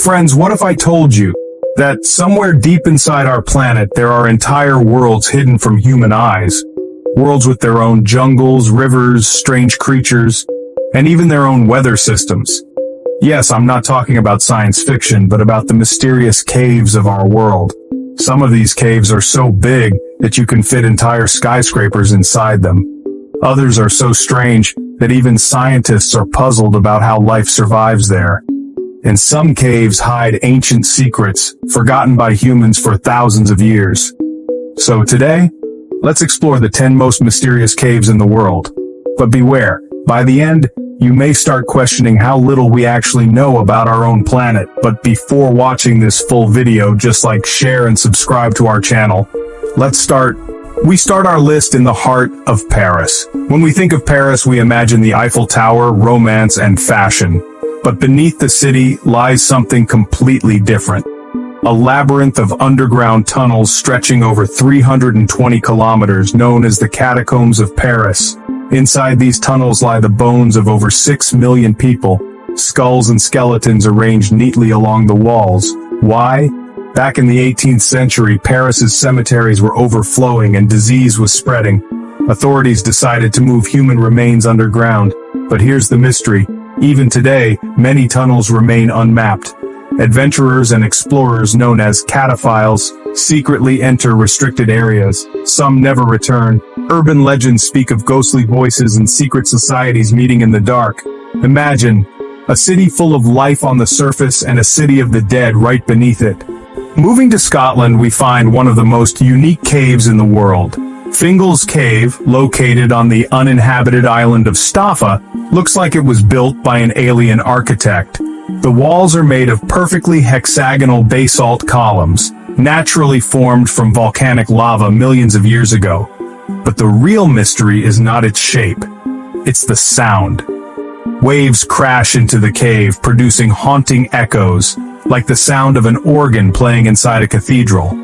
Friends, what if I told you that somewhere deep inside our planet there are entire worlds hidden from human eyes? Worlds with their own jungles, rivers, strange creatures, and even their own weather systems. Yes, I'm not talking about science fiction, but about the mysterious caves of our world. Some of these caves are so big that you can fit entire skyscrapers inside them. Others are so strange that even scientists are puzzled about how life survives there. And some caves hide ancient secrets forgotten by humans for thousands of years. So today, let's explore the 10 most mysterious caves in the world. But beware, by the end, you may start questioning how little we actually know about our own planet. But before watching this full video, just like, share, and subscribe to our channel. Let's start. We start our list in the heart of Paris. When we think of Paris, we imagine the Eiffel Tower, romance, and fashion. But beneath the city lies something completely different. A labyrinth of underground tunnels stretching over 320 kilometers, known as the Catacombs of Paris. Inside these tunnels lie the bones of over 6 million people, skulls and skeletons arranged neatly along the walls. Why? Back in the 18th century, Paris's cemeteries were overflowing and disease was spreading. Authorities decided to move human remains underground. But here's the mystery. Even today, many tunnels remain unmapped. Adventurers and explorers known as cataphiles secretly enter restricted areas. Some never return. Urban legends speak of ghostly voices and secret societies meeting in the dark. Imagine a city full of life on the surface and a city of the dead right beneath it. Moving to Scotland, we find one of the most unique caves in the world. Fingal's Cave, located on the uninhabited island of Staffa, looks like it was built by an alien architect. The walls are made of perfectly hexagonal basalt columns, naturally formed from volcanic lava millions of years ago. But the real mystery is not its shape. It's the sound. Waves crash into the cave, producing haunting echoes, like the sound of an organ playing inside a cathedral.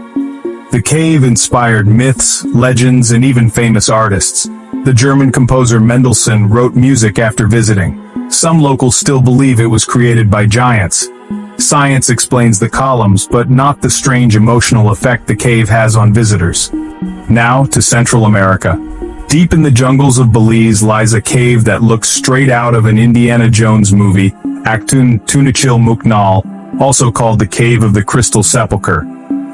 The cave inspired myths, legends, and even famous artists. The German composer Mendelssohn wrote music after visiting. Some locals still believe it was created by giants. Science explains the columns, but not the strange emotional effect the cave has on visitors. Now to Central America. Deep in the jungles of Belize lies a cave that looks straight out of an Indiana Jones movie, Actun Tunichil Muknal, also called the Cave of the Crystal Sepulchre.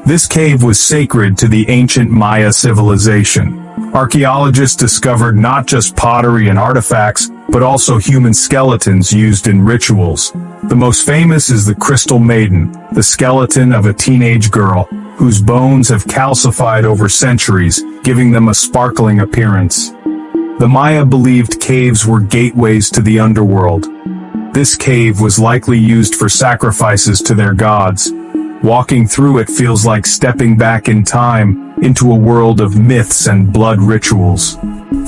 This cave was sacred to the ancient Maya civilization. Archaeologists discovered not just pottery and artifacts, but also human skeletons used in rituals. The most famous is the Crystal Maiden, the skeleton of a teenage girl, whose bones have calcified over centuries, giving them a sparkling appearance. The Maya believed caves were gateways to the underworld. This cave was likely used for sacrifices to their gods. Walking through it feels like stepping back in time into a world of myths and blood rituals.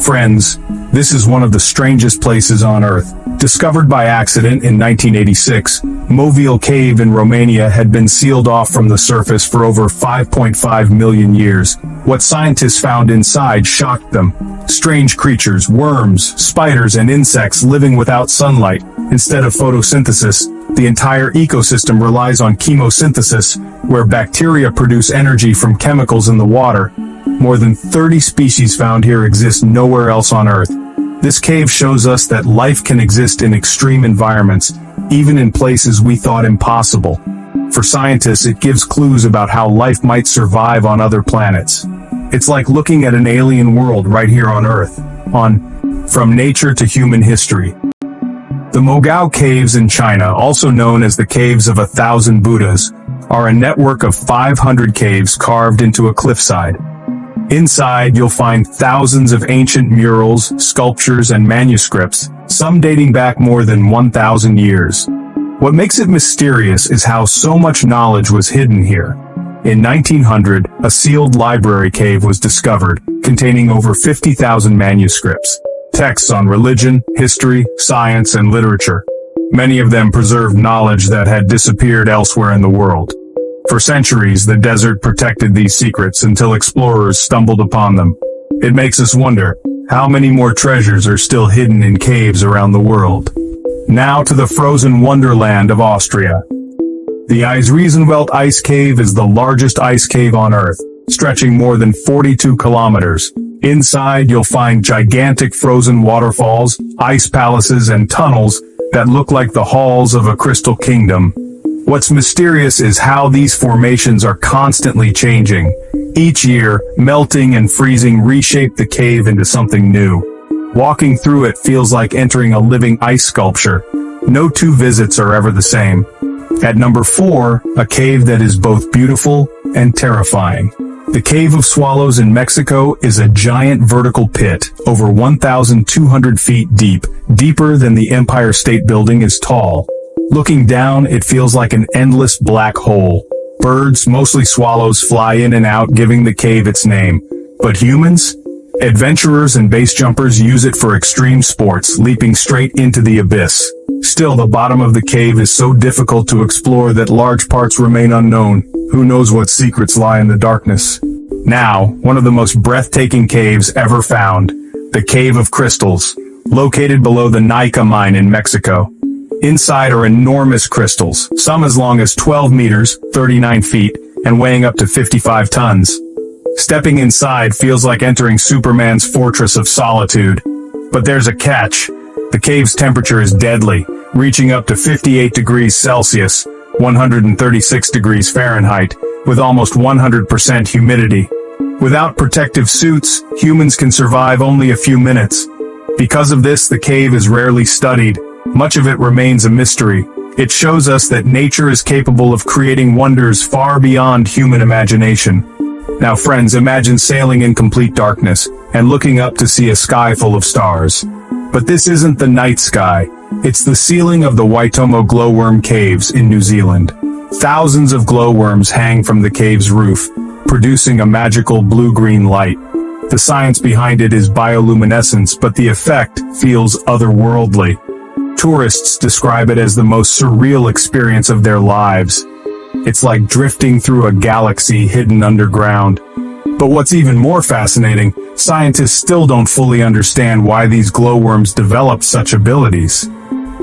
Friends, this is one of the strangest places on Earth. Discovered by accident in 1986, Movile Cave in Romania had been sealed off from the surface for over 5.5 million years. What scientists found inside shocked them. Strange creatures, worms, spiders, and insects living without sunlight. Instead of photosynthesis, the entire ecosystem relies on chemosynthesis, where bacteria produce energy from chemicals in the water. More than 30 species found here exist nowhere else on Earth. This cave shows us that life can exist in extreme environments, even in places we thought impossible. For scientists, it gives clues about how life might survive on other planets. It's like looking at an alien world right here on Earth, from nature to human history. The Movile Caves in China, also known as the Caves of 1,000 Buddhas, are a network of 500 caves carved into a cliffside. Inside, you'll find thousands of ancient murals, sculptures, and manuscripts, some dating back more than 1,000 years. What makes it mysterious is how so much knowledge was hidden here. In 1900, a sealed library cave was discovered, containing over 50,000 manuscripts. Texts on religion, history, science, and literature. Many of them preserved knowledge that had disappeared elsewhere in the world. For centuries, the desert protected these secrets until explorers stumbled upon them. It makes us wonder, how many more treasures are still hidden in caves around the world? Now to the frozen wonderland of Austria. The IJsselmeerveld Ice Cave is the largest ice cave on Earth, stretching more than 42 kilometers. Inside, you'll find gigantic frozen waterfalls, ice palaces, and tunnels that look like the halls of a crystal kingdom. What's mysterious is how these formations are constantly changing. Each year, melting and freezing reshape the cave into something new. Walking through it feels like entering a living ice sculpture. No two visits are ever the same. At number 4, a cave that is both beautiful and terrifying. The Cave of Swallows in Mexico is a giant vertical pit, over 1,200 feet deep, deeper than the Empire State Building is tall. Looking down, it feels like an endless black hole. Birds, mostly swallows, fly in and out, giving the cave its name. But humans? Adventurers and base jumpers use it for extreme sports, leaping straight into the abyss. Still, the bottom of the cave is so difficult to explore that large parts remain unknown. Who knows what secrets lie in the darkness? Now, one of the most breathtaking caves ever found, the Cave of Crystals, located below the Nika mine in Mexico. Inside are enormous crystals, some as long as 12 meters, 39 feet, and weighing up to 55 tons. Stepping inside feels like entering Superman's fortress of solitude. But there's a catch. The cave's temperature is deadly, reaching up to 58 degrees Celsius, 136 degrees Fahrenheit, with almost 100% humidity. Without protective suits, humans can survive only a few minutes. Because of this, the cave is rarely studied. Much of it remains a mystery. It shows us that nature is capable of creating wonders far beyond human imagination. Now friends, imagine sailing in complete darkness and looking up to see a sky full of stars. But this isn't the night sky. It's the ceiling of the Waitomo Glowworm Caves in New Zealand. Thousands of glowworms hang from the cave's roof, producing a magical blue-green light. The science behind it is bioluminescence, but the effect feels otherworldly. Tourists describe it as the most surreal experience of their lives. It's like drifting through a galaxy hidden underground. But what's even more fascinating, scientists still don't fully understand why these glowworms develop such abilities.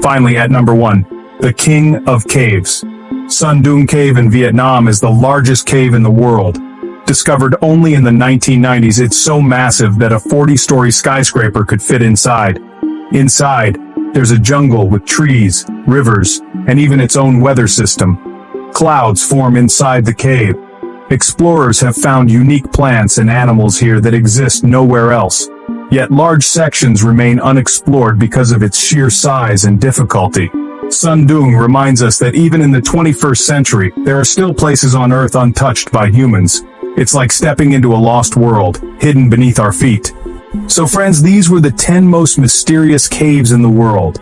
Finally, at number 1, the King of Caves. Doong Cave in Vietnam is the largest cave in the world. Discovered only in the 1990s, it's so massive that a 40-story skyscraper could fit inside. Inside, there's a jungle with trees, rivers, and even its own weather system. Clouds form inside the cave. Explorers have found unique plants and animals here that exist nowhere else. Yet large sections remain unexplored because of its sheer size and difficulty. Doong reminds us that even in the 21st century, there are still places on Earth untouched by humans. It's like stepping into a lost world, hidden beneath our feet. So friends, these were the 10 most mysterious caves in the world.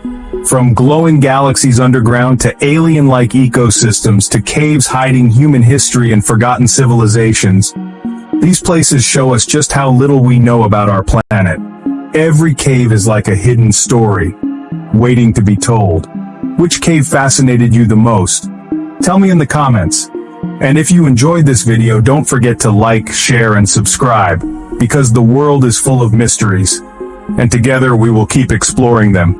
From glowing galaxies underground to alien-like ecosystems to caves hiding human history and forgotten civilizations. These places show us just how little we know about our planet. Every cave is like a hidden story, waiting to be told. Which cave fascinated you the most? Tell me in the comments. And if you enjoyed this video, don't forget to like, share, and subscribe, because the world is full of mysteries, and together we will keep exploring them.